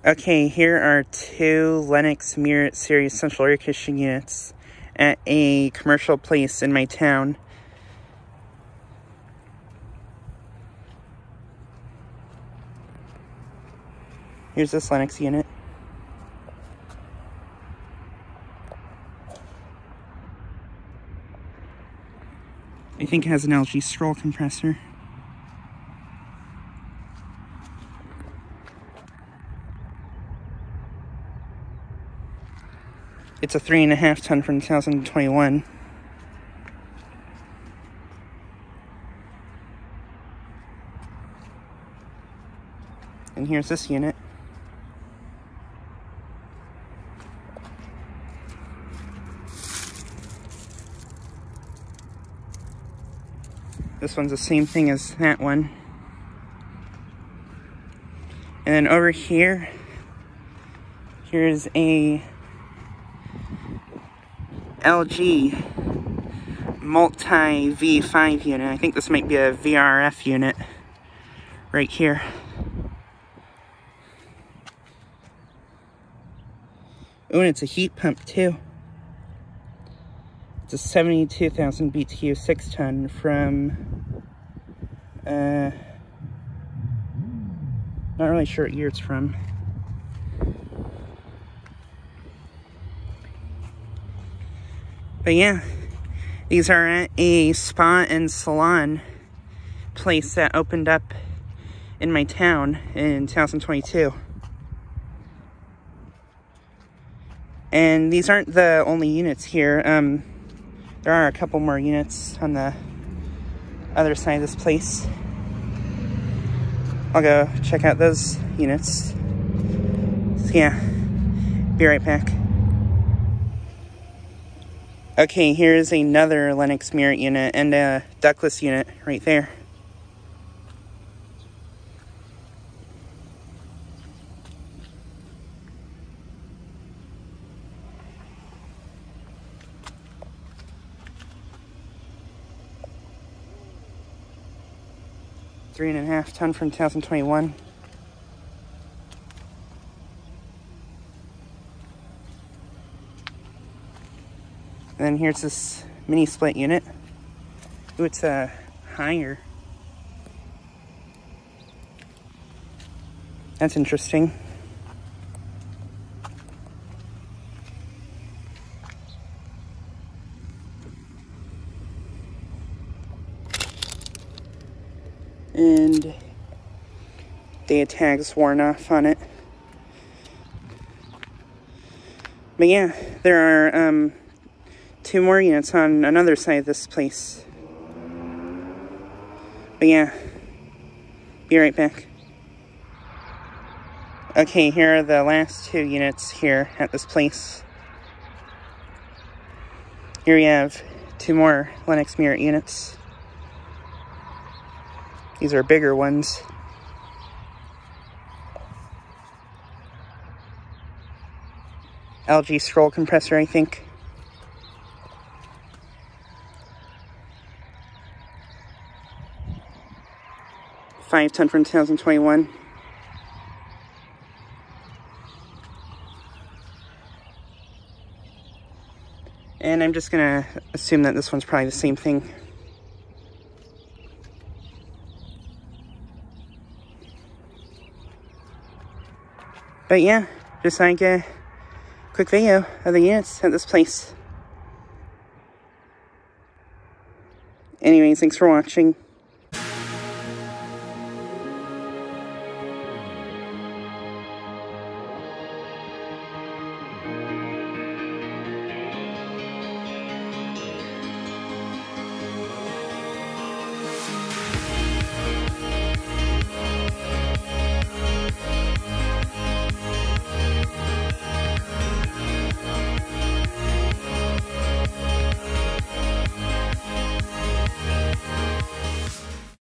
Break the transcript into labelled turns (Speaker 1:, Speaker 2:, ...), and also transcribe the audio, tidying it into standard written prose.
Speaker 1: Okay, here are two Lennox Merits series central air conditioning units at a commercial place in my town. Here's this Lennox unit. I think it has an LG scroll compressor. It's a 3.5 ton from 2021. And here's this unit. This one's the same thing as that one. And then over here, here's a LG multi V5 unit. I think this might be a VRF unit right here. Oh, and it's a heat pump too. It's a 72,000 BTU 6-ton from, not really sure what year it's from. But yeah, these are at a spa and salon place that opened up in my town in 2022. And these aren't the only units here. There are a couple more units on the other side of this place. I'll go check out those units. So yeah, be right back. Okay, here's another Lennox Merit unit and a ductless unit right there. $3.5 ton from 2021. And then here's this mini split unit. Ooh, it's higher. That's interesting. And data tag's worn off on it. But yeah, there are two more units on another side of this place. But yeah, be right back. Okay, here are the last two units here at this place. Here we have two more Lennox Merit units. These are bigger ones. LG scroll compressor, I think. $5 ton from 2021. And I'm just gonna assume that this one's probably the same thing. But yeah, just like a quick video of the units at this place. Anyways, thanks for watching.